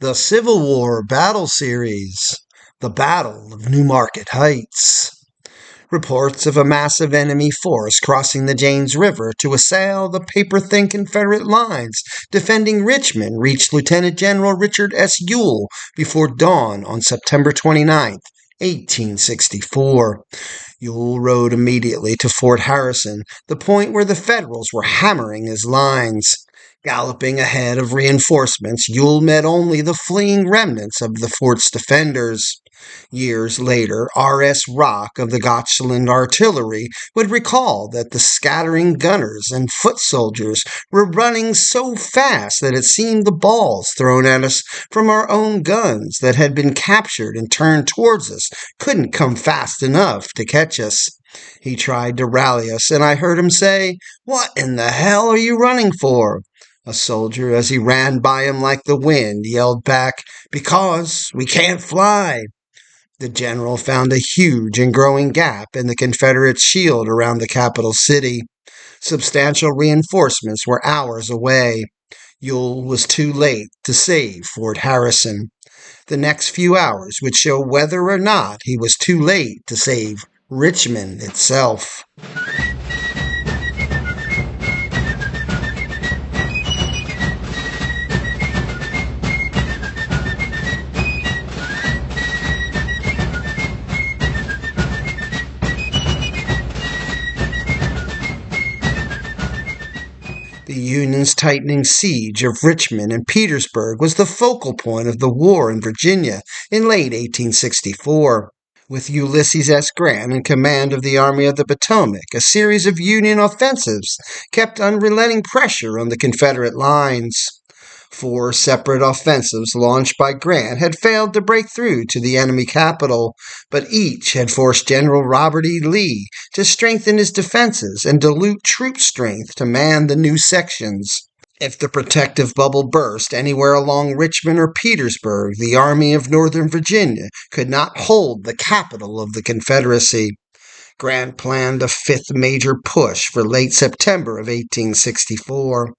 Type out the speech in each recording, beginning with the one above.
The Civil War Battle Series, The Battle of New Market Heights. Reports of a massive enemy force crossing the James River to assail the paper-thin Confederate lines defending Richmond reached Lieutenant General Richard S. Ewell before dawn on September 29, 1864. Ewell rode immediately to Fort Harrison, the point where the Fedrals were hammering his lines. Galloping ahead of reinforcements, Ewell met only the fleeing remnants of the fort's defenders. Years later, R.S. Rock of the Gotchland Artillery would recall that the scattering gunners and foot soldiers were running so fast that it seemed the balls thrown at us from our own guns that had been captured and turned towards us couldn't come fast enough to catch us. He tried to rally us, and I heard him say, "What in the hell are you running for?" A soldier, as he ran by him like the wind, yelled back, "Because we can't fly." The general found a huge and growing gap in the Confederate shield around the capital city. Substantial reinforcements were hours away. Ewell was too late to save Fort Harrison. The next few hours would show whether or not he was too late to save Richmond itself. The Union's tightening siege of Richmond and Petersburg was the focal point of the war in Virginia in late 1864. With Ulysses S. Grant in command of the Army of the Potomac, a series of Union offensives kept unrelenting pressure on the Confederate lines. 4 separate offensives launched by Grant had failed to break through to the enemy capital, but each had forced General Robert E. Lee to strengthen his defenses and dilute troop strength to man the new sections. If the protective bubble burst anywhere along Richmond or Petersburg, the Army of Northern Virginia could not hold the capital of the Confederacy. Grant planned a 5th major push for late September of 1864.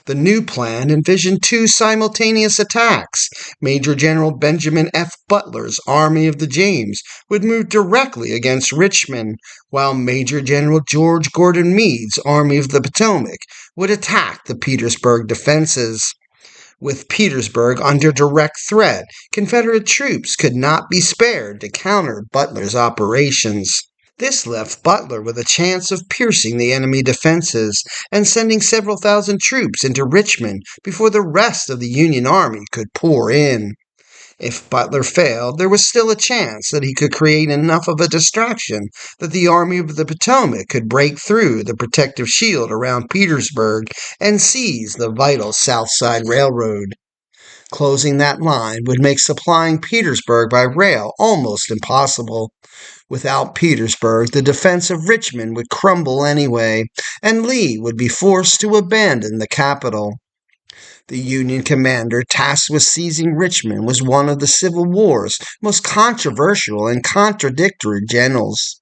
The new plan envisioned 2 simultaneous attacks. Major General Benjamin F. Butler's Army of the James would move directly against Richmond, while Major General George Gordon Meade's Army of the Potomac would attack the Petersburg defenses. With Petersburg under direct threat, Confederate troops could not be spared to counter Butler's operations. This left Butler with a chance of piercing the enemy defenses and sending several thousand troops into Richmond before the rest of the Union Army could pour in. If Butler failed, there was still a chance that he could create enough of a distraction that the Army of the Potomac could break through the protective shield around Petersburg and seize the vital South Side Railroad. Closing that line would make supplying Petersburg by rail almost impossible. Without Petersburg, the defense of Richmond would crumble anyway, and Lee would be forced to abandon the capital. The Union commander tasked with seizing Richmond was one of the Civil War's most controversial and contradictory generals.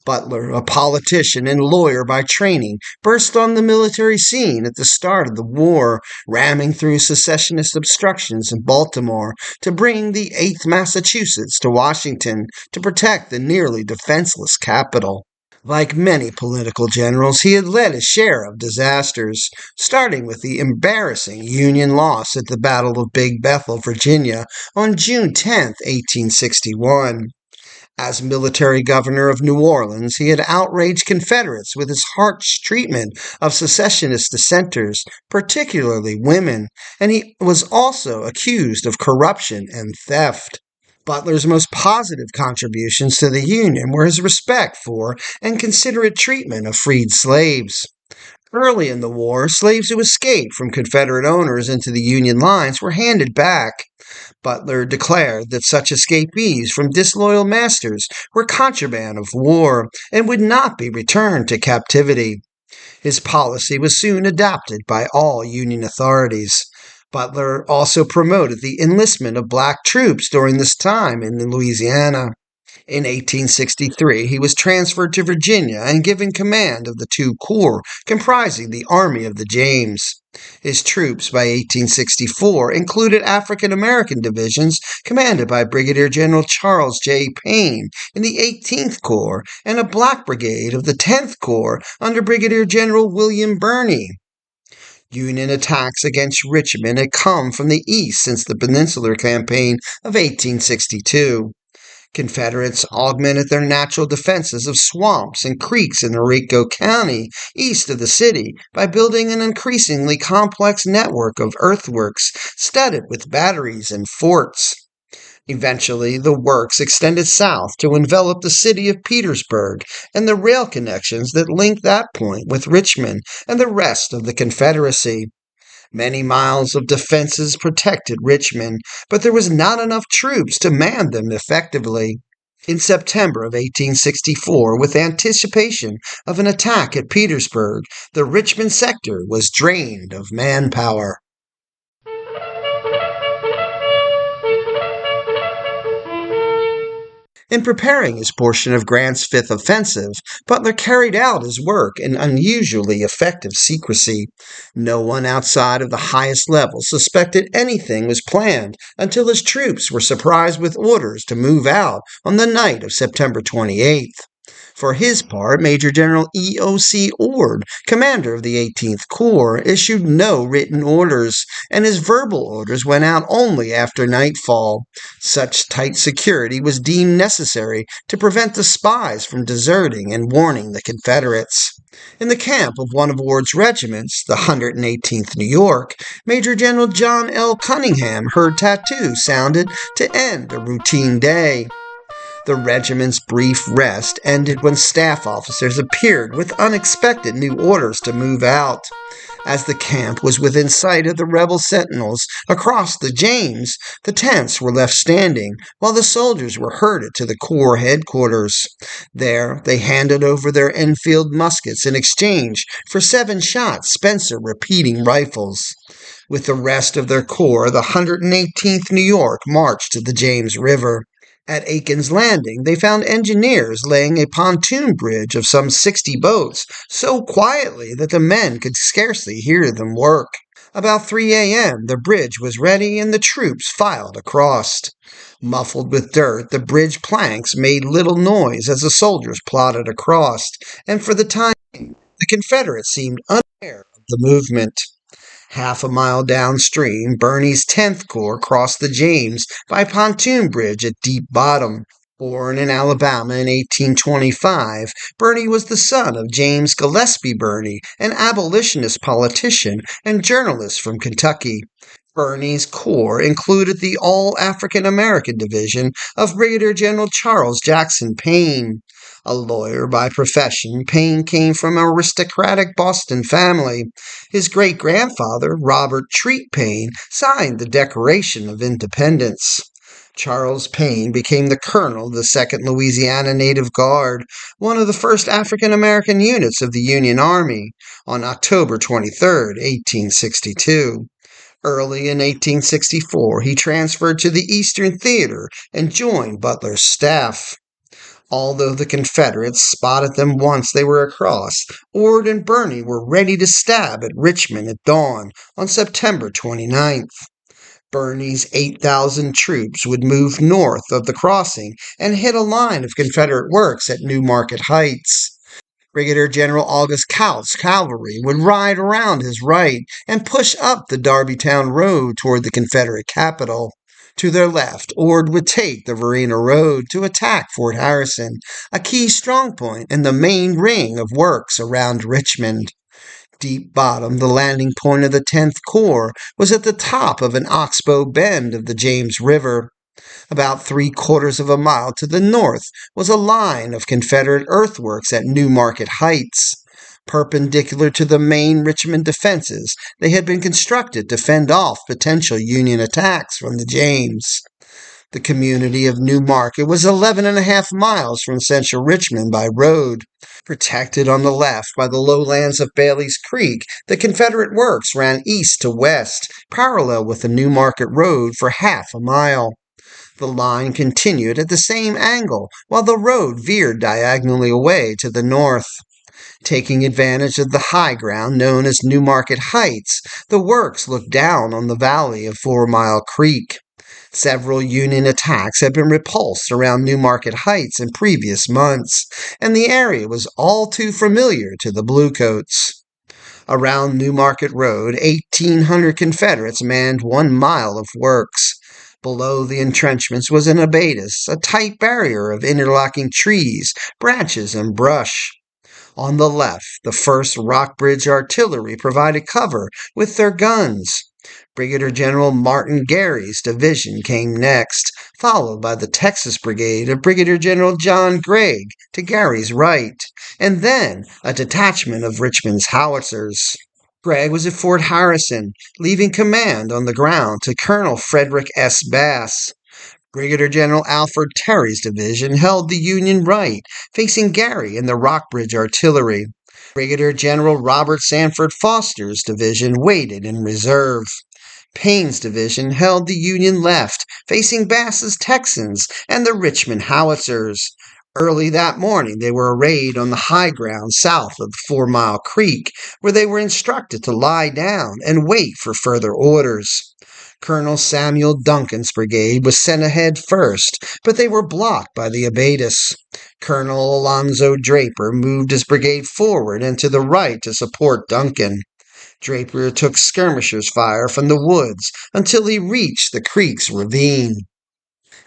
Butler, a politician and lawyer by training, burst on the military scene at the start of the war, ramming through secessionist obstructions in Baltimore to bring the 8th Massachusetts to Washington to protect the nearly defenseless capital. Like many political generals, he had led his share of disasters, starting with the embarrassing Union loss at the Battle of Big Bethel, Virginia, on June 10, 1861. As military governor of New Orleans, he had outraged Confederates with his harsh treatment of secessionist dissenters, particularly women, and he was also accused of corruption and theft. Butler's most positive contributions to the Union were his respect for and considerate treatment of freed slaves. Early in the war, slaves who escaped from Confederate owners into the Union lines were handed back. Butler declared that such escapees from disloyal masters were contraband of war and would not be returned to captivity. His policy was soon adopted by all Union authorities. Butler also promoted the enlistment of black troops during this time in Louisiana. In 1863, he was transferred to Virginia and given command of the two corps comprising the Army of the James. His troops by 1864 included African American divisions commanded by Brigadier General Charles J. Payne in the 18th Corps and a black brigade of the 10th Corps under Brigadier General William Birney. Union attacks against Richmond had come from the east since the Peninsular Campaign of 1862. Confederates augmented their natural defenses of swamps and creeks in Henrico County, east of the city, by building an increasingly complex network of earthworks studded with batteries and forts. Eventually, the works extended south to envelop the city of Petersburg and the rail connections that linked that point with Richmond and the rest of the Confederacy. Many miles of defenses protected Richmond, but there was not enough troops to man them effectively. In September of 1864, with anticipation of an attack at Petersburg, the Richmond sector was drained of manpower. In preparing his portion of Grant's Fifth Offensive, Butler carried out his work in unusually effective secrecy. No one outside of the highest level suspected anything was planned until his troops were surprised with orders to move out on the night of September 28th. For his part, Major General E.O.C. Ord, commander of the 18th Corps, issued no written orders, and his verbal orders went out only after nightfall. Such tight security was deemed necessary to prevent the spies from deserting and warning the Confederates. In the camp of one of Ord's regiments, the 118th New York, Major General John L. Cunningham heard tattoos sounded to end a routine day. The regiment's brief rest ended when staff officers appeared with unexpected new orders to move out. As the camp was within sight of the rebel sentinels across the James, the tents were left standing while the soldiers were herded to the Corps headquarters. There, they handed over their Enfield muskets in exchange for 7-shot Spencer repeating rifles. With the rest of their corps, the 118th New York marched to the James River. At Aiken's Landing, they found engineers laying a pontoon bridge of some 60 boats so quietly that the men could scarcely hear them work. About 3 a.m., the bridge was ready and the troops filed across. Muffled with dirt, the bridge planks made little noise as the soldiers plodded across, and for the time being, the Confederates seemed unaware of the movement. Half a mile downstream, Birney's 10th Corps crossed the James by pontoon bridge at Deep Bottom. Born in Alabama in 1825, Birney was the son of James Gillespie Birney, an abolitionist politician and journalist from Kentucky. Birney's corps included the All-African American Division of Brigadier General Charles Jackson Payne. A lawyer by profession, Payne came from an aristocratic Boston family. His great-grandfather, Robert Treat Payne, signed the Declaration of Independence. Charles Payne became the colonel of the 2nd Louisiana Native Guard, one of the first African-American units of the Union Army, on October 23, 1862. Early in 1864, he transferred to the Eastern Theater and joined Butler's staff. Although the Confederates spotted them once they were across, Ord and Birney were ready to stab at Richmond at dawn on September 29th. Birney's 8,000 troops would move north of the crossing and hit a line of Confederate works at New Market Heights. Brigadier General August Couch's cavalry would ride around his right and push up the Darbytown Road toward the Confederate capital. To their left, Ord would take the Varina Road to attack Fort Harrison, a key strongpoint in the main ring of works around Richmond. Deep Bottom, the landing point of the 10th Corps, was at the top of an oxbow bend of the James River. About 3/4 of a mile to the north was a line of Confederate earthworks at New Market Heights. Perpendicular to the main Richmond defenses, they had been constructed to fend off potential Union attacks from the James. The community of New Market was 11.5 miles from central Richmond by road. Protected on the left by the lowlands of Bailey's Creek, the Confederate works ran east to west, parallel with the New Market Road for half a mile. The line continued at the same angle, while the road veered diagonally away to the north. Taking advantage of the high ground known as Newmarket Heights, the works looked down on the valley of 4 Mile Creek. Several Union attacks had been repulsed around Newmarket Heights in previous months, and the area was all too familiar to the Bluecoats. Around Newmarket Road, 1,800 Confederates manned 1 mile of works. Below the entrenchments was an abatis, a tight barrier of interlocking trees, branches, and brush. On the left, the 1st Rockbridge Artillery provided cover with their guns. Brigadier General Martin Gary's division came next, followed by the Texas Brigade of Brigadier General John Gregg to Gary's right, and then a detachment of Richmond's howitzers. Gregg was at Fort Harrison, leaving command on the ground to Colonel Frederick S. Bass. Brigadier General Alfred Terry's division held the Union right, facing Gary and the Rockbridge Artillery. Brigadier General Robert Sanford Foster's division waited in reserve. Payne's division held the Union left, facing Bass's Texans and the Richmond howitzers. Early that morning, they were arrayed on the high ground south of 4 Mile Creek, where they were instructed to lie down and wait for further orders. Colonel Samuel Duncan's brigade was sent ahead first, but they were blocked by the abatis. Colonel Alonzo Draper moved his brigade forward and to the right to support Duncan. Draper took skirmishers' fire from the woods until he reached the creek's ravine.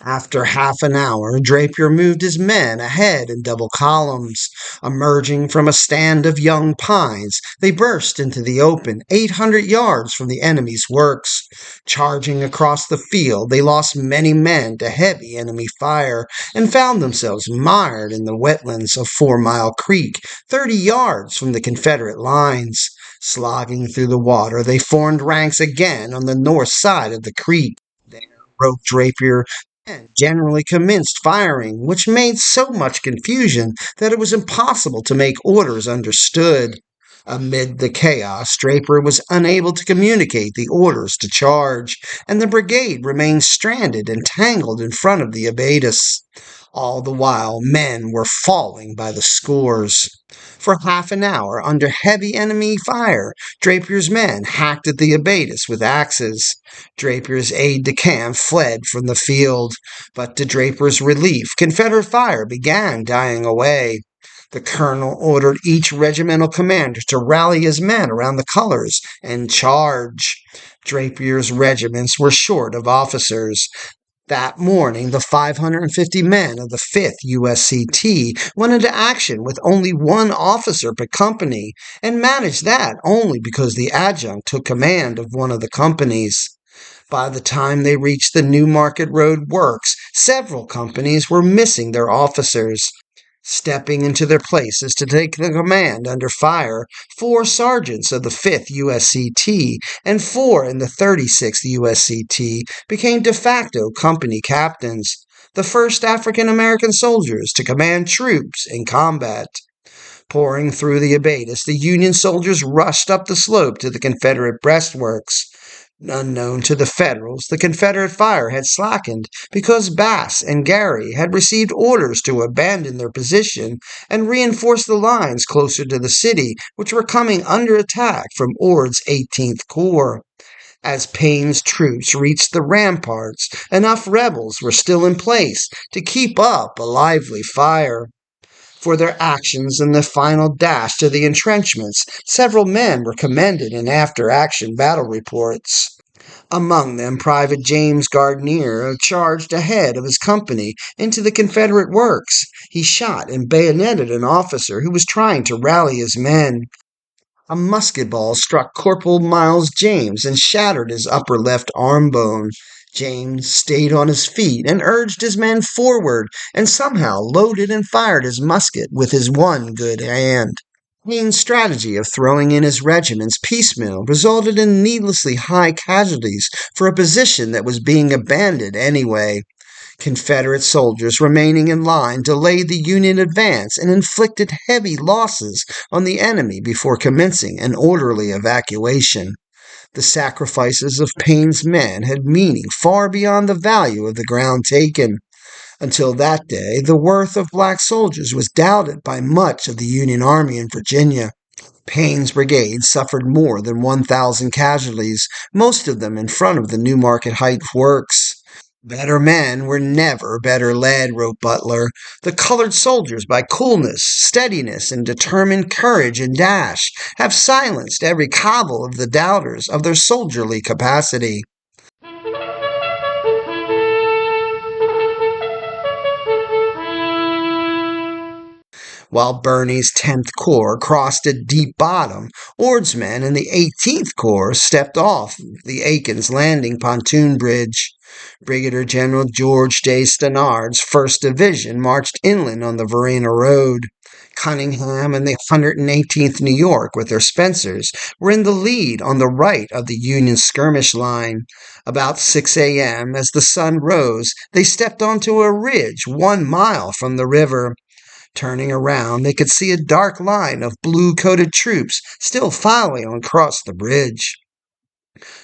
After half an hour, Drapier moved his men ahead in double columns. Emerging from a stand of young pines, they burst into the open 800 yards from the enemy's works. Charging across the field, they lost many men to heavy enemy fire and found themselves mired in the wetlands of 4 Mile Creek, 30 yards from the Confederate lines. Slogging through the water, they formed ranks again on the north side of the creek. There, wrote Drapier, and generally commenced firing, which made so much confusion that it was impossible to make orders understood. Amid the chaos, Draper was unable to communicate the orders to charge, and the brigade remained stranded and tangled in front of the abatis. All the while, men were falling by the scores. For half an hour, under heavy enemy fire, Drapier's men hacked at the abatis with axes. Drapier's aide-de-camp fled from the field, but to Draper's relief, Confederate fire began dying away. The colonel ordered each regimental commander to rally his men around the colors and charge. Drapier's regiments were short of officers. That morning, the 550 men of the 5th USCT went into action with only one officer per company, and managed that only because the adjutant took command of one of the companies. By the time they reached the Newmarket Road works, several companies were missing their officers. Stepping into their places to take the command under fire, 4 sergeants of the 5th USCT and 4 in the 36th USCT became de facto company captains, the first African American soldiers to command troops in combat. Pouring through the abatis, the Union soldiers rushed up the slope to the Confederate breastworks. Unknown to the Fedrals, the Confederate fire had slackened because Bass and Gary had received orders to abandon their position and reinforce the lines closer to the city, which were coming under attack from Ord's 18th Corps. As Payne's troops reached the ramparts, enough rebels were still in place to keep up a lively fire. For their actions in the final dash to the entrenchments, several men were commended in after-action battle reports. Among them, Private James Gardner charged ahead of his company into the Confederate works. He shot and bayoneted an officer who was trying to rally his men. A musket ball struck Corporal Miles James and shattered his upper left arm bone. James stayed on his feet and urged his men forward, and somehow loaded and fired his musket with his one good hand. Payne's strategy of throwing in his regiments piecemeal resulted in needlessly high casualties for a position that was being abandoned anyway. Confederate soldiers remaining in line delayed the Union advance and inflicted heavy losses on the enemy before commencing an orderly evacuation. The sacrifices of Payne's men had meaning far beyond the value of the ground taken. Until that day, the worth of black soldiers was doubted by much of the Union Army in Virginia. Payne's brigade suffered more than 1,000 casualties, most of them in front of the New Market Heights works. Better men were never better led, wrote Butler. The colored soldiers, by coolness, steadiness, and determined courage and dash, have silenced every cavil of the doubters of their soldierly capacity. While Birney's 10th Corps crossed a deep bottom, Ord's men in the 18th Corps stepped off the Aiken's Landing pontoon bridge. Brigadier General George J. Stannard's 1st Division marched inland on the Varina Road. Cunningham and the 118th New York, with their Spencers, were in the lead on the right of the Union skirmish line. About 6 a.m., as the sun rose, they stepped onto a ridge 1 mile from the river. Turning around, they could see a dark line of blue-coated troops still filing across the bridge.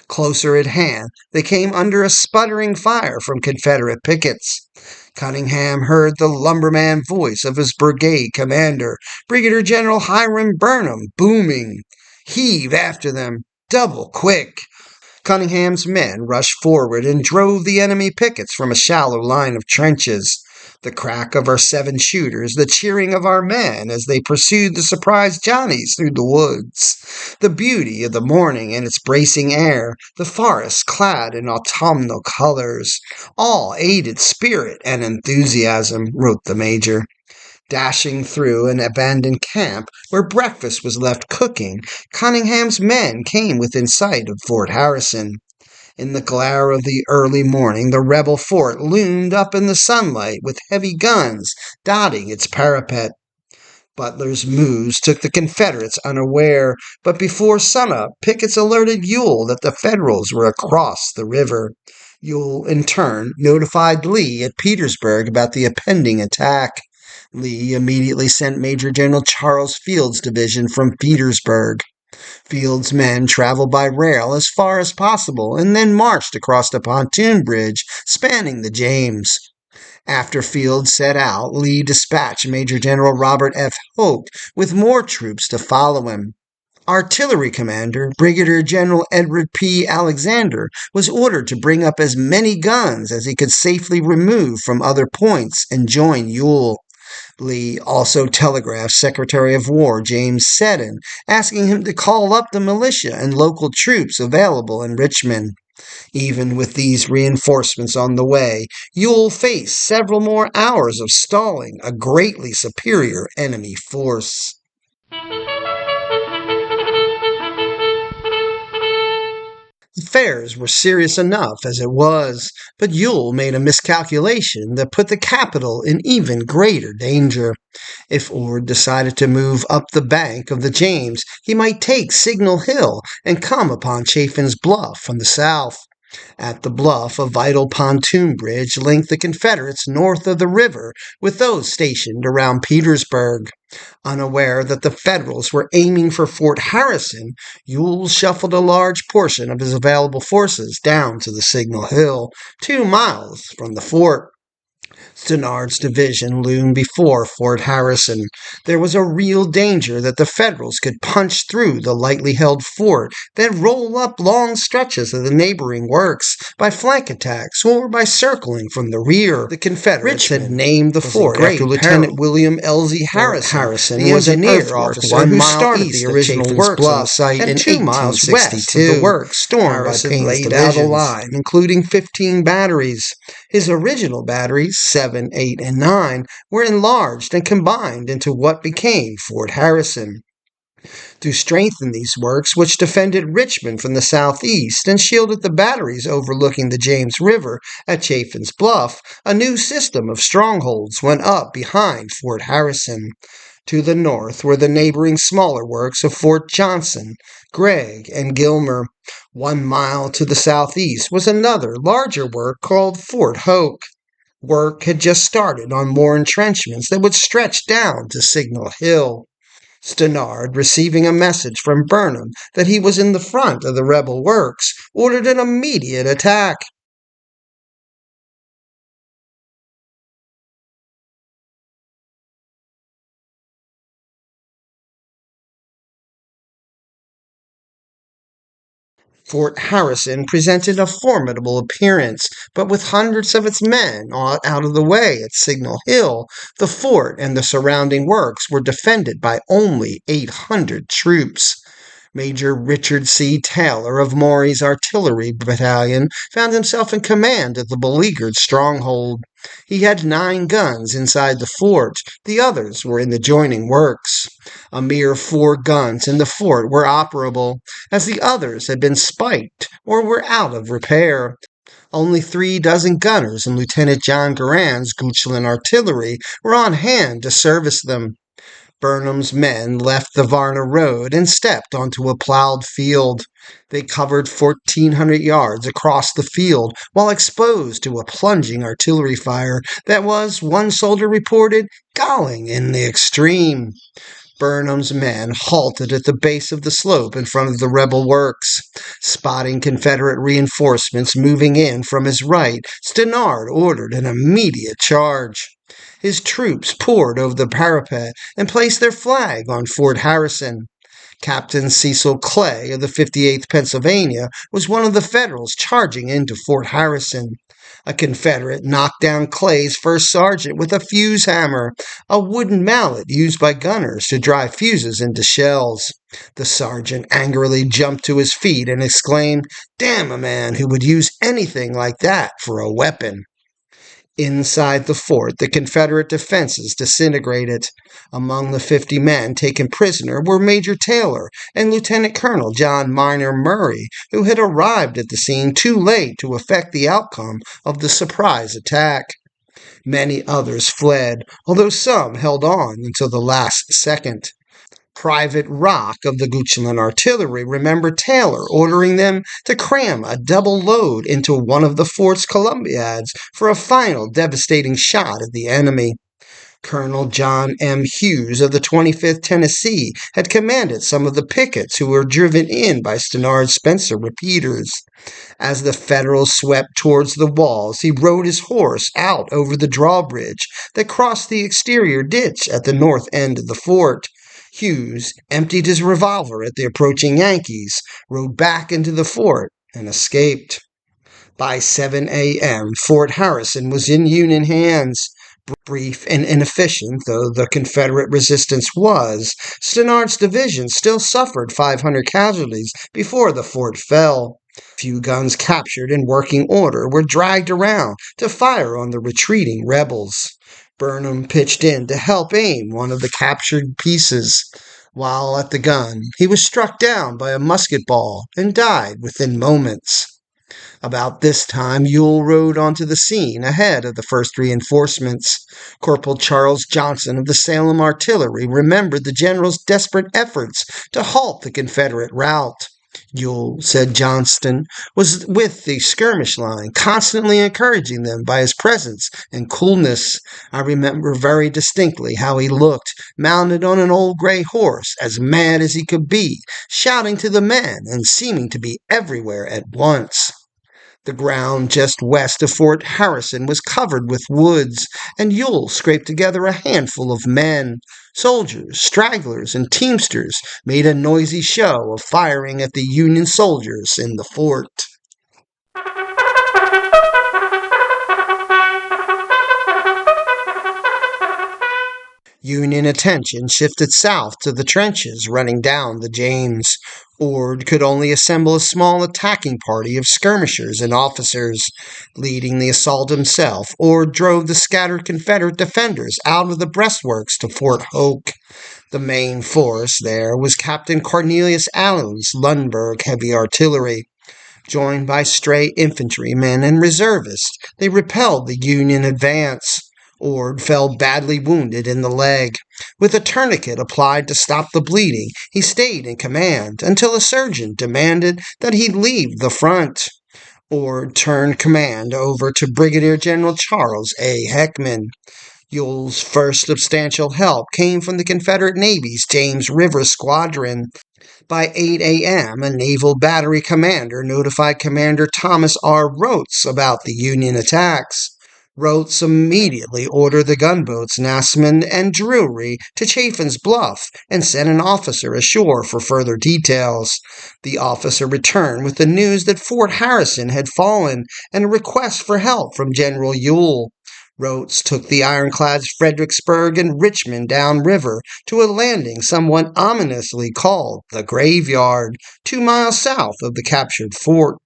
Closer at hand, they came under a sputtering fire from Confederate pickets. Cunningham heard the lumberman voice of his brigade commander, Brigadier General Hiram Burnham, booming, "Heave after them! Double quick!" Cunningham's men rushed forward and drove the enemy pickets from a shallow line of trenches. The crack of our 7-shooters, the cheering of our men as they pursued the surprised Johnnies through the woods, the beauty of the morning and its bracing air, the forest clad in autumnal colors, all aided spirit and enthusiasm, wrote the major. Dashing through an abandoned camp where breakfast was left cooking, Cunningham's men came within sight of Fort Harrison. In the glare of the early morning, the rebel fort loomed up in the sunlight with heavy guns dotting its parapet. Butler's moves took the Confederates unaware, but before sunup, pickets alerted Ewell that the Fedrals were across the river. Ewell, in turn, notified Lee at Petersburg about the impending attack. Lee immediately sent Major General Charles Field's division from Petersburg. Field's men traveled by rail as far as possible and then marched across the pontoon bridge spanning the James. After Field set out, Lee dispatched Major General Robert F. Hoke with more troops to follow him. Artillery Commander Brigadier General Edward P. Alexander was ordered to bring up as many guns as he could safely remove from other points and join Ewell. Lee also telegraphed Secretary of War James Seddon, asking him to call up the militia and local troops available in Richmond. Even with these reinforcements on the way, Ewell faced several more hours of stalling a greatly superior enemy force. Affairs were serious enough as it was, but Ewell made a miscalculation that put the capital in even greater danger. If Ord decided to move up the bank of the James, he might take Signal Hill and come upon Chaffin's Bluff from the south. At the bluff, a vital pontoon bridge linked the Confederates north of the river with those stationed around Petersburg. Unaware that the Federals were aiming for Fort Harrison, Ewell shuffled a large portion of his available forces down to the Signal Hill, 2 miles from the fort. Stannard's division loomed before Fort Harrison. There was a real danger that the Federals could punch through the lightly held fort, then roll up long stretches of the neighboring works by flank attacks or by circling from the rear. The Confederates had named the fort after Lieutenant William L.Z. Harrison, the engineer officer who started the original works on the site and 2 miles west of the works stormed by Payne's laid out a line, including 15 batteries. His original batteries, 7, 8, and 9, were enlarged and combined into what became Fort Harrison. To strengthen these works, which defended Richmond from the southeast and shielded the batteries overlooking the James River at Chaffin's Bluff, a new system of strongholds went up behind Fort Harrison. To the north were the neighboring smaller works of Fort Johnson, Gregg, and Gilmer. 1 mile to the southeast was another, larger work called Fort Hoke. Work had just started on more entrenchments that would stretch down to Signal Hill. Stannard, receiving a message from Burnham that he was in the front of the rebel works, ordered an immediate attack. Fort Harrison presented a formidable appearance, but with hundreds of its men out of the way at Signal Hill, the fort and the surrounding works were defended by only 800 troops. Major Richard C. Taylor of Maury's Artillery Battalion found himself in command of the beleaguered stronghold. He had 9 guns inside the fort, the others were in the joining works. A mere 4 guns in the fort were operable, as the others had been spiked or were out of repair. Only 3 dozen gunners and Lieutenant John Garand's Goochland artillery were on hand to service them. Burnham's men left the Varna Road and stepped onto a plowed field. They covered 1,400 yards across the field while exposed to a plunging artillery fire that was, one soldier reported, galling in the extreme. Burnham's men halted at the base of the slope in front of the rebel works. Spotting Confederate reinforcements moving in from his right, Stannard ordered an immediate charge. His troops poured over the parapet and placed their flag on Fort Harrison. Captain Cecil Clay of the 58th Pennsylvania was one of the Federals charging into Fort Harrison. A Confederate knocked down Clay's first sergeant with a fuse hammer, a wooden mallet used by gunners to drive fuses into shells. The sergeant angrily jumped to his feet and exclaimed, "Damn a man who would use anything like that for a weapon." Inside the fort, the Confederate defenses disintegrated. Among the 50 men taken prisoner were Major Taylor and Lieutenant Colonel John Minor Murray, who had arrived at the scene too late to affect the outcome of the surprise attack. Many others fled, although some held on until the last second. Private Rock of the Goochland Artillery remembered Taylor ordering them to cram a double load into one of the fort's columbiads for a final devastating shot at the enemy. Colonel John M. Hughes of the 25th Tennessee had commanded some of the pickets who were driven in by Stannard's Spencer repeaters. As the Federals swept towards the walls, he rode his horse out over the drawbridge that crossed the exterior ditch at the north end of the fort. Hughes emptied his revolver at the approaching Yankees, rode back into the fort, and escaped. By 7 a.m., Fort Harrison was in Union hands. Brief and inefficient though the Confederate resistance was, Stannard's division still suffered 500 casualties before the fort fell. Few guns captured in working order were dragged around to fire on the retreating rebels. Burnham pitched in to help aim one of the captured pieces. While at the gun, he was struck down by a musket ball and died within moments. About this time, Ewell rode onto the scene ahead of the first reinforcements. Corporal Charles Johnson of the Salem Artillery remembered the general's desperate efforts to halt the Confederate rout. Ewell, said Johnston, was with the skirmish line, constantly encouraging them by his presence and coolness. I remember very distinctly how he looked, mounted on an old gray horse, as mad as he could be, shouting to the men and seeming to be everywhere at once. The ground just west of Fort Harrison was covered with woods, and Ewell scraped together a handful of men. Soldiers, stragglers, and teamsters made a noisy show of firing at the Union soldiers in the fort. Union attention shifted south to the trenches running down the James. Ord could only assemble a small attacking party of skirmishers and officers. Leading the assault himself, Ord drove the scattered Confederate defenders out of the breastworks to Fort Hoke. The main force there was Captain Cornelius Allen's Lundberg Heavy Artillery. Joined by stray infantrymen and reservists, they repelled the Union advance. Ord fell badly wounded in the leg. With a tourniquet applied to stop the bleeding, he stayed in command until a surgeon demanded that he leave the front. Ord turned command over to Brigadier General Charles A. Heckman. Ewell's first substantial help came from the Confederate Navy's James River Squadron. By 8 a.m., a naval battery commander notified Commander Thomas R. Rotes about the Union attacks. Rotes immediately ordered the gunboats Nassman and Drury to Chaffin's Bluff and sent an officer ashore for further details. The officer returned with the news that Fort Harrison had fallen and a request for help from General Ewell. Rotes took the ironclads Fredericksburg and Richmond downriver to a landing somewhat ominously called the Graveyard, 2 miles south of the captured fort.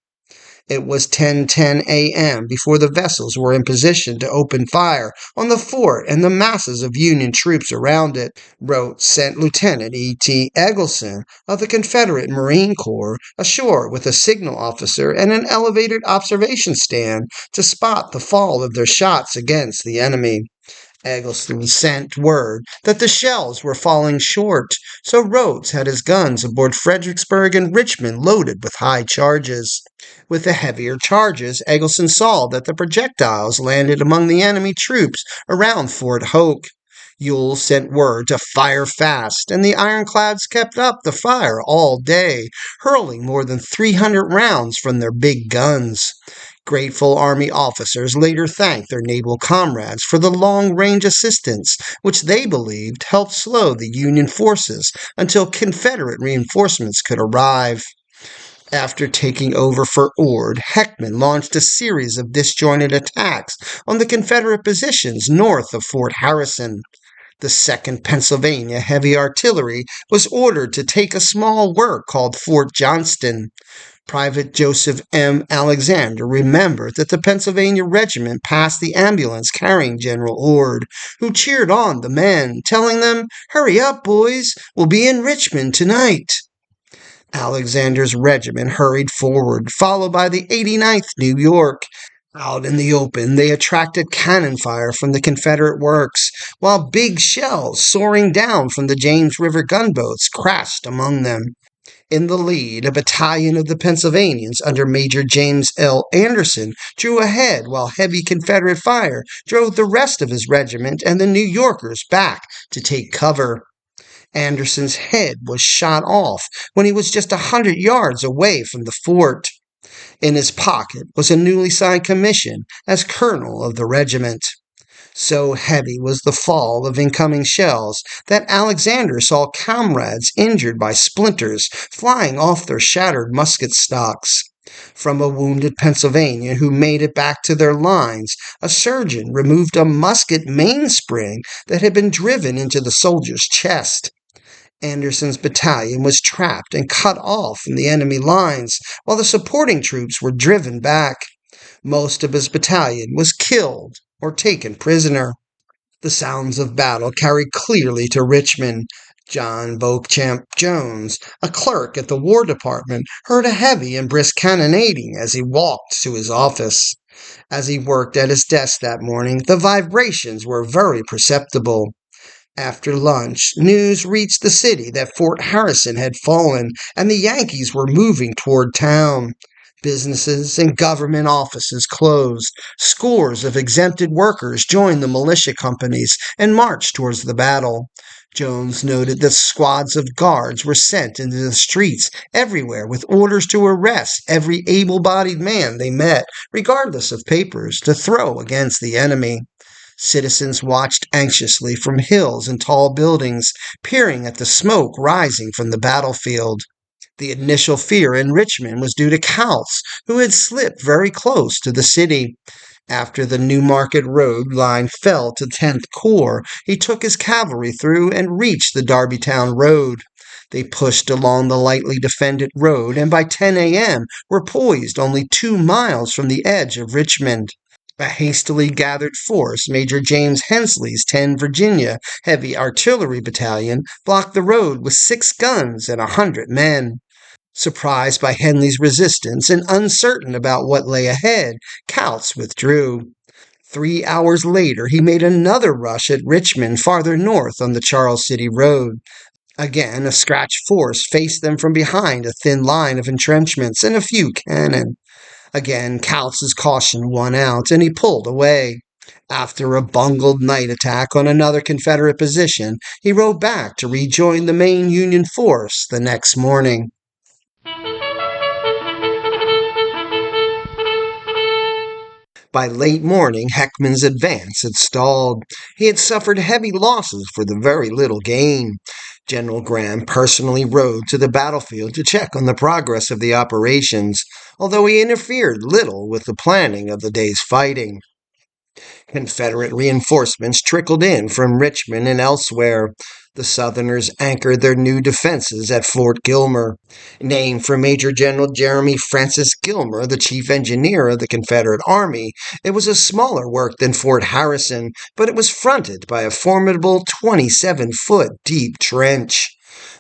It was 10:10 a.m. before the vessels were in position to open fire on the fort and the masses of Union troops around it. Rotes sent Lieutenant E.T. Eggleston of the Confederate Marine Corps ashore with a signal officer and an elevated observation stand to spot the fall of their shots against the enemy. Eggleston sent word that the shells were falling short, so Rotes had his guns aboard Fredericksburg and Richmond loaded with high charges. With the heavier charges, Eggleston saw that the projectiles landed among the enemy troops around Fort Hoke. Ewell sent word to fire fast, and the ironclads kept up the fire all day, hurling more than 300 rounds from their big guns. Grateful Army officers later thanked their naval comrades for the long-range assistance, which they believed helped slow the Union forces until Confederate reinforcements could arrive. After taking over for Ord, Heckman launched a series of disjointed attacks on the Confederate positions north of Fort Harrison. The 2nd Pennsylvania Heavy Artillery was ordered to take a small work called Fort Johnston. Private Joseph M. Alexander remembered that the Pennsylvania Regiment passed the ambulance carrying General Ord, who cheered on the men, telling them, "Hurry up, boys, we'll be in Richmond tonight." Alexander's regiment hurried forward, followed by the 89th New York. Out in the open, they attracted cannon fire from the Confederate works, while big shells soaring down from the James River gunboats crashed among them. In the lead, a battalion of the Pennsylvanians under Major James L. Anderson drew ahead while heavy Confederate fire drove the rest of his regiment and the New Yorkers back to take cover. Anderson's head was shot off when he was just 100 yards away from the fort. In his pocket was a newly signed commission as colonel of the regiment. So heavy was the fall of incoming shells that Alexander saw comrades injured by splinters flying off their shattered musket stocks. From a wounded Pennsylvanian who made it back to their lines, a surgeon removed a musket mainspring that had been driven into the soldier's chest. Anderson's battalion was trapped and cut off from the enemy lines, while the supporting troops were driven back. Most of his battalion was killed or taken prisoner. The sounds of battle carried clearly to Richmond. John Beauchamp Jones, a clerk at the War Department, heard a heavy and brisk cannonading as he walked to his office. As he worked at his desk that morning, the vibrations were very perceptible. After lunch, news reached the city that Fort Harrison had fallen and the Yankees were moving toward town. Businesses and government offices closed. Scores of exempted workers joined the militia companies and marched towards the battle. Jones noted that squads of guards were sent into the streets everywhere with orders to arrest every able-bodied man they met, regardless of papers, to throw against the enemy. Citizens watched anxiously from hills and tall buildings, peering at the smoke rising from the battlefield. The initial fear in Richmond was due to Kautz, who had slipped very close to the city. After the New Market Road line fell to 10th Corps, he took his cavalry through and reached the Darbytown Road. They pushed along the lightly defended road and by 10 a.m. were poised only 2 miles from the edge of Richmond. A hastily gathered force, Major James Hensley's 10 Virginia Heavy Artillery Battalion, blocked the road with 6 guns and 100 men. Surprised by Henley's resistance and uncertain about what lay ahead, Kautz withdrew. 3 hours later, he made another rush at Richmond farther north on the Charles City Road. Again, a scratched force faced them from behind a thin line of entrenchments and a few cannon. Again, Kautz's caution won out, and he pulled away. After a bungled night attack on another Confederate position, he rode back to rejoin the main Union force the next morning. By late morning, Heckman's advance had stalled. He had suffered heavy losses for the very little gain. General Graham personally rode to the battlefield to check on the progress of the operations, although he interfered little with the planning of the day's fighting. Confederate reinforcements trickled in from Richmond and elsewhere. The Southerners anchored their new defenses at Fort Gilmer. Named for Major General Jeremy Francis Gilmer, the chief engineer of the Confederate Army, it was a smaller work than Fort Harrison, but it was fronted by a formidable 27-foot deep trench.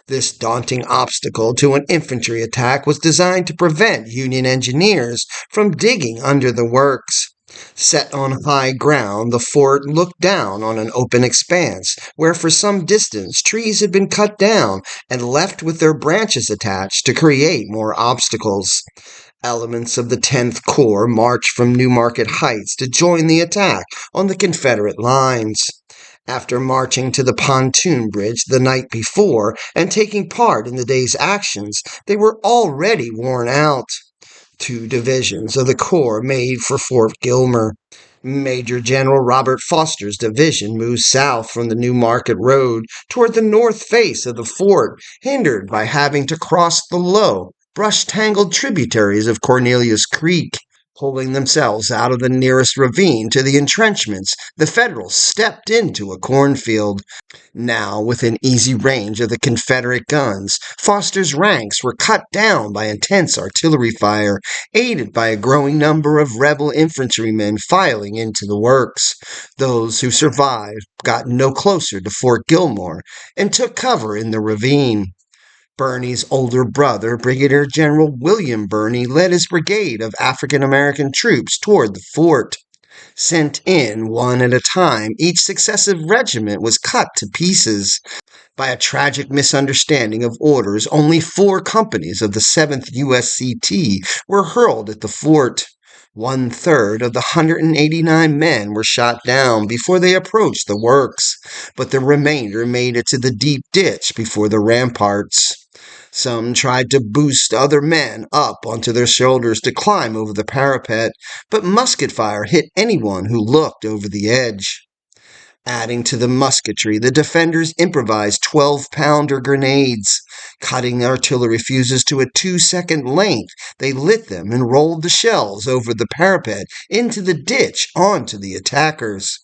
This daunting obstacle to an infantry attack was designed to prevent Union engineers from digging under the works. Set on high ground, the fort looked down on an open expanse where for some distance trees had been cut down and left with their branches attached to create more obstacles. Elements of the 10th Corps marched from Newmarket Heights to join the attack on the Confederate lines. After marching to the pontoon bridge the night before and taking part in the day's actions, they were already worn out. 2 divisions of the Corps made for Fort Gilmer. Major General Robert Foster's division moved south from the Newmarket Road toward the north face of the fort, hindered by having to cross the low, brush-tangled tributaries of Cornelius Creek. Pulling themselves out of the nearest ravine to the entrenchments, the Federals stepped into a cornfield. Now within easy range of the Confederate guns, Foster's ranks were cut down by intense artillery fire, aided by a growing number of rebel infantrymen filing into the works. Those who survived got no closer to Fort Gilmore and took cover in the ravine. Birney's older brother, Brigadier General William Birney, led his brigade of African American troops toward the fort. Sent in one at a time, each successive regiment was cut to pieces. By a tragic misunderstanding of orders, only 4 companies of the 7th USCT were hurled at the fort. 1/3 of the 189 men were shot down before they approached the works, but the remainder made it to the deep ditch before the ramparts. Some tried to boost other men up onto their shoulders to climb over the parapet, but musket fire hit anyone who looked over the edge. Adding to the musketry, the defenders improvised 12-pounder grenades. Cutting artillery fuses to a 2-second length, they lit them and rolled the shells over the parapet, into the ditch, onto the attackers.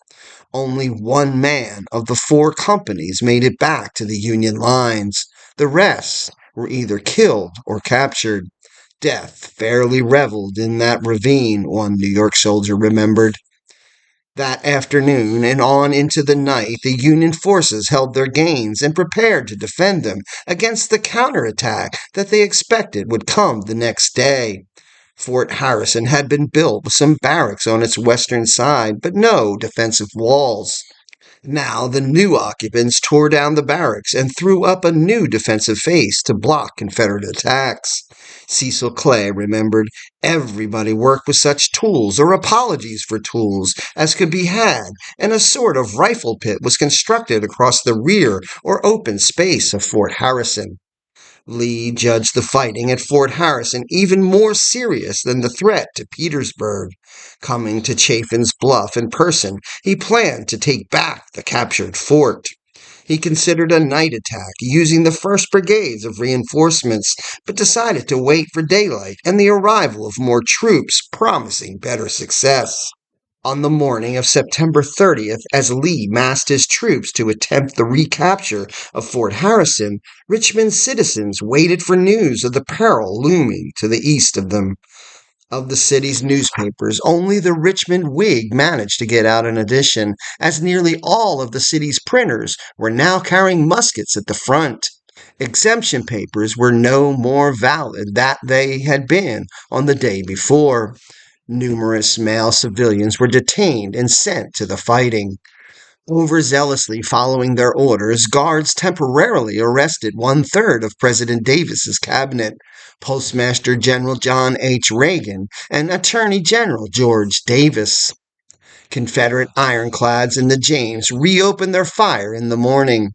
Only 1 man of the 4 companies made it back to the Union lines. The rest were either killed or captured. Death fairly reveled in that ravine, one New York soldier remembered. That afternoon and on into the night, the Union forces held their gains and prepared to defend them against the counterattack that they expected would come the next day. Fort Harrison had been built with some barracks on its western side, but no defensive walls. Now the new occupants tore down the barracks and threw up a new defensive face to block Confederate attacks. Cecil Clay remembered everybody worked with such tools or apologies for tools as could be had, and a sort of rifle pit was constructed across the rear or open space of Fort Harrison. Lee judged the fighting at Fort Harrison even more serious than the threat to Petersburg. Coming to Chaffin's Bluff in person, he planned to take back the captured fort. He considered a night attack using the 1st Brigades of reinforcements, but decided to wait for daylight and the arrival of more troops, promising better success. On the morning of September 30th, as Lee massed his troops to attempt the recapture of Fort Harrison, Richmond's citizens waited for news of the peril looming to the east of them. Of the city's newspapers, only the Richmond Whig managed to get out an edition, as nearly all of the city's printers were now carrying muskets at the front. Exemption papers were no more valid than they had been on the day before. Numerous male civilians were detained and sent to the fighting. Overzealously following their orders, guards temporarily arrested 1/3 of President Davis's cabinet, Postmaster General John H. Reagan, and Attorney General George Davis. Confederate ironclads in the James reopened their fire in the morning.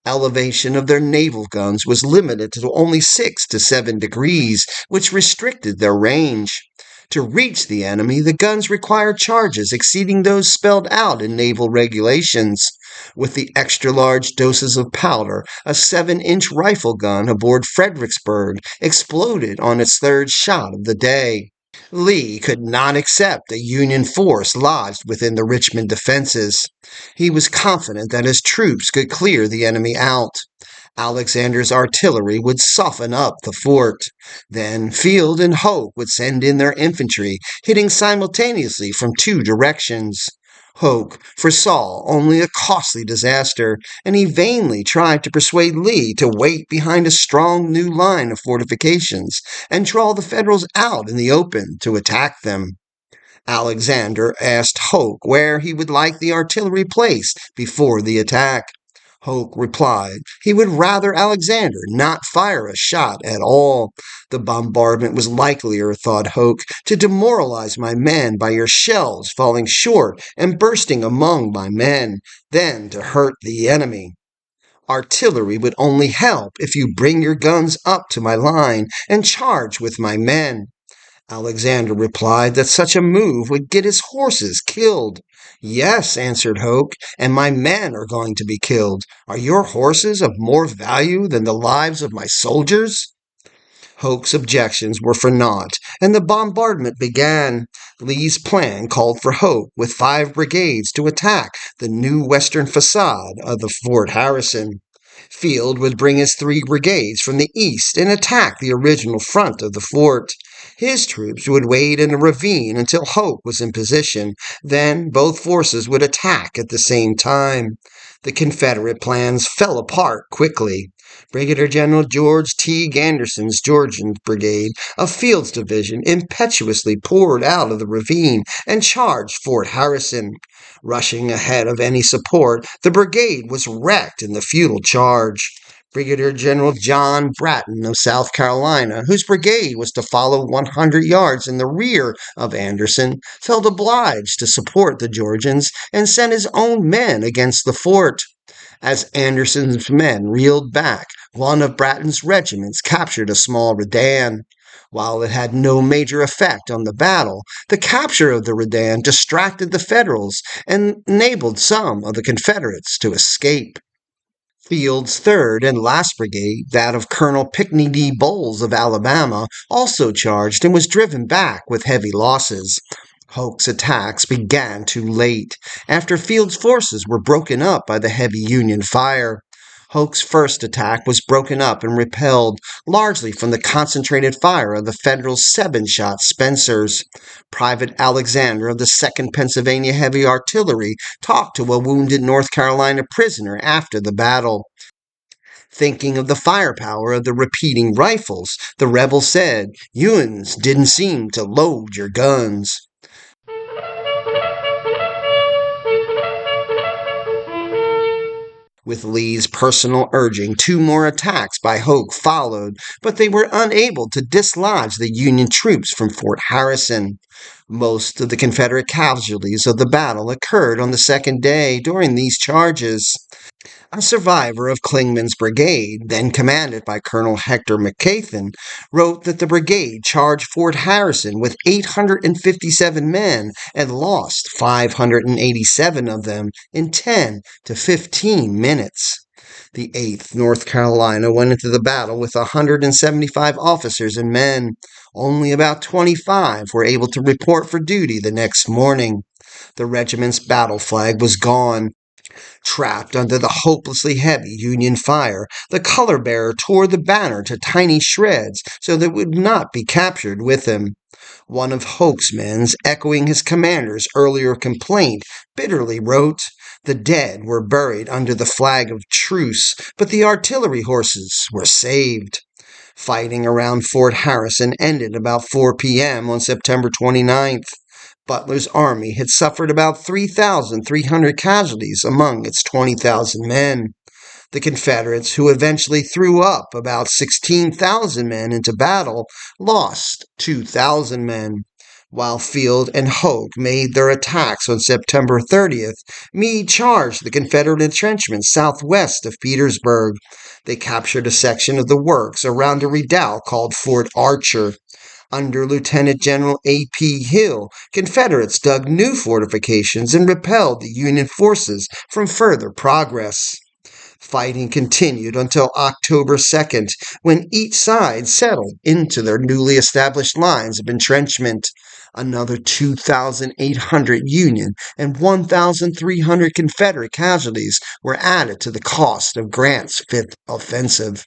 Elevation of their naval guns was limited to only 6 to 7 degrees, which restricted their range. To reach the enemy, the guns required charges exceeding those spelled out in naval regulations. With the extra-large doses of powder, a 7-inch rifle gun aboard Fredericksburg exploded on its third shot of the day. Lee could not accept a Union force lodged within the Richmond defenses. He was confident that his troops could clear the enemy out. Alexander's artillery would soften up the fort. Then Field and Hoke would send in their infantry, hitting simultaneously from 2 directions. Hoke foresaw only a costly disaster, and he vainly tried to persuade Lee to wait behind a strong new line of fortifications and draw the Federals out in the open to attack them. Alexander asked Hoke where he would like the artillery placed before the attack. Hoke replied he would rather Alexander not fire a shot at all. The bombardment was likelier, thought Hoke, to demoralize my men by your shells falling short and bursting among my men, than to hurt the enemy. Artillery would only help if you bring your guns up to my line and charge with my men. Alexander replied that such a move would get his horses killed. Yes, answered Hoke, and my men are going to be killed. Are your horses of more value than the lives of my soldiers? Hoke's objections were for naught, and the bombardment began. Lee's plan called for Hoke with 5 brigades to attack the new western facade of the Fort Harrison. Field would bring his 3 brigades from the east and attack the original front of the fort. His troops would wait in a ravine until Hoke was in position. Then both forces would attack at the same time. The Confederate plans fell apart quickly. Brigadier General George T. Anderson's Georgian Brigade of Field's division impetuously poured out of the ravine and charged Fort Harrison. Rushing ahead of any support, the brigade was wrecked in the futile charge. Brigadier General John Bratton of South Carolina, whose brigade was to follow 100 yards in the rear of Anderson, felt obliged to support the Georgians and sent his own men against the fort. As Anderson's men reeled back, one of Bratton's regiments captured a small redan. While it had no major effect on the battle, the capture of the redan distracted the Federals and enabled some of the Confederates to escape. Field's 3rd and last brigade, that of Colonel Pinckney D. Bowles of Alabama, also charged and was driven back with heavy losses. Hoke's attacks began too late, after Field's forces were broken up by the heavy Union fire. Hoke's first attack was broken up and repelled, largely from the concentrated fire of the Federal 7-shot Spencers. Private Alexander of the 2nd Pennsylvania Heavy Artillery talked to a wounded North Carolina prisoner after the battle. Thinking of the firepower of the repeating rifles, the rebel said, "You'uns didn't seem to load your guns." With Lee's personal urging, 2 more attacks by Hoke followed, but they were unable to dislodge the Union troops from Fort Harrison. Most of the Confederate casualties of the battle occurred on the 2nd day during these charges. A survivor of Clingman's brigade, then commanded by Colonel Hector McCathan, wrote that the brigade charged Fort Harrison with 857 men and lost 587 of them in 10 to 15 minutes. The 8th North Carolina went into the battle with 175 officers and men. Only about 25 were able to report for duty the next morning. The regiment's battle flag was gone. Trapped under the hopelessly heavy Union fire, the color-bearer tore the banner to tiny shreds so that it would not be captured with him. One of Hoke's men, echoing his commander's earlier complaint, bitterly wrote, "The dead were buried under the flag of truce, but the artillery horses were saved." Fighting around Fort Harrison ended about 4 p.m. on September 29th. Butler's army had suffered about 3,300 casualties among its 20,000 men. The Confederates, who eventually threw up about 16,000 men into battle, lost 2,000 men. While Field and Hoke made their attacks on September 30th, Meade charged the Confederate entrenchments southwest of Petersburg. They captured a section of the works around a redoubt called Fort Archer. Under Lieutenant General A.P. Hill, Confederates dug new fortifications and repelled the Union forces from further progress. Fighting continued until October 2nd, when each side settled into their newly established lines of entrenchment. Another 2,800 Union and 1,300 Confederate casualties were added to the cost of Grant's Fifth Offensive.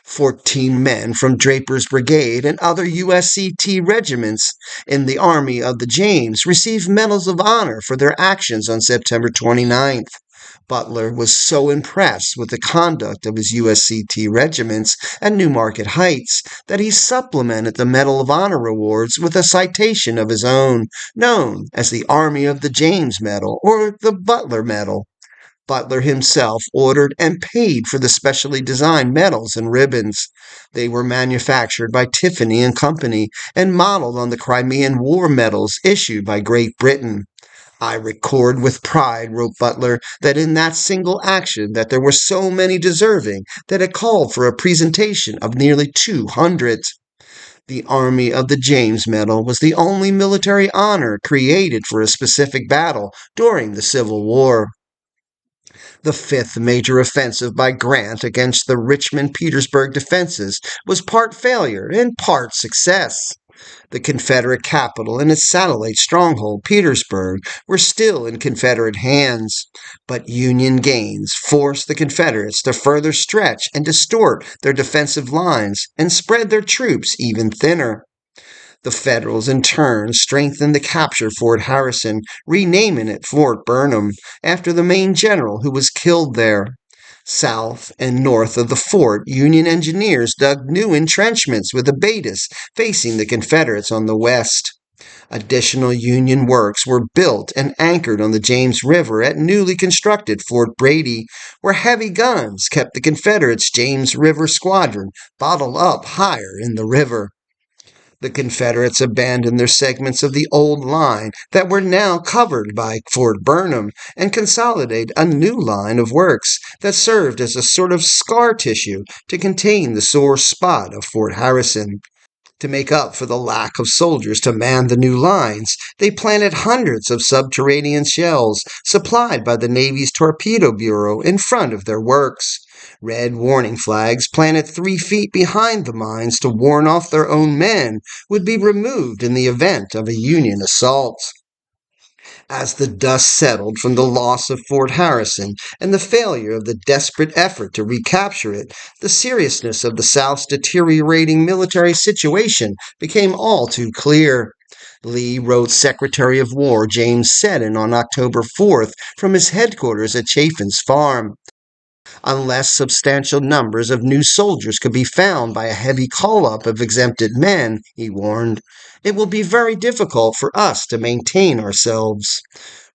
14 men from Draper's Brigade and other USCT regiments in the Army of the James received medals of honor for their actions on September 29th. Butler was so impressed with the conduct of his USCT regiments at New Market Heights that he supplemented the Medal of Honor rewards with a citation of his own, known as the Army of the James Medal or the Butler Medal. Butler himself ordered and paid for the specially designed medals and ribbons. They were manufactured by Tiffany and Company and modeled on the Crimean War medals issued by Great Britain. I record with pride, wrote Butler, that in that single action that there were so many deserving that it called for a presentation of nearly 200. The Army of the James Medal was the only military honor created for a specific battle during the Civil War. The fifth major offensive by Grant against the Richmond-Petersburg defenses was part failure and part success. The Confederate capital and its satellite stronghold, Petersburg, were still in Confederate hands, but Union gains forced the Confederates to further stretch and distort their defensive lines and spread their troops even thinner. The Federals, in turn, strengthened the captured Fort Harrison, renaming it Fort Burnham, after the main general who was killed there. South and north of the fort, Union engineers dug new entrenchments with abatis facing the Confederates on the west. Additional Union works were built and anchored on the James River at newly constructed Fort Brady, where heavy guns kept the Confederates' James River Squadron bottled up higher in the river. The Confederates abandoned their segments of the old line that were now covered by Fort Burnham and consolidated a new line of works that served as a sort of scar tissue to contain the sore spot of Fort Harrison. To make up for the lack of soldiers to man the new lines, they planted hundreds of subterranean shells supplied by the Navy's Torpedo Bureau in front of their works. Red warning flags planted 3 feet behind the mines to warn off their own men would be removed in the event of a Union assault. As the dust settled from the loss of Fort Harrison and the failure of the desperate effort to recapture it, the seriousness of the South's deteriorating military situation became all too clear. Lee wrote Secretary of War James Seddon on October 4th from his headquarters at Chaffin's Farm. Unless substantial numbers of new soldiers could be found by a heavy call-up of exempted men, he warned, it will be very difficult for us to maintain ourselves.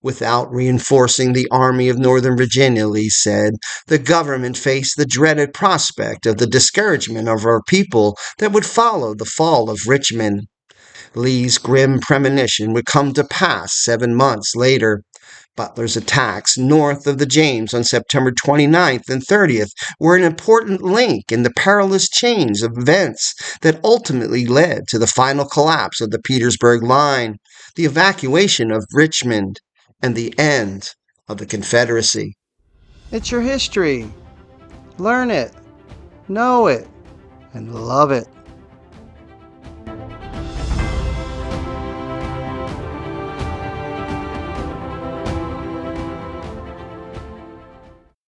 Without reinforcing the Army of Northern Virginia, Lee said, the government faced the dreaded prospect of the discouragement of our people that would follow the fall of Richmond. Lee's grim premonition would come to pass 7 months later. Butler's attacks north of the James on September 29th and 30th were an important link in the perilous chains of events that ultimately led to the final collapse of the Petersburg Line, the evacuation of Richmond, and the end of the Confederacy. It's your history. Learn it, know it, and love it.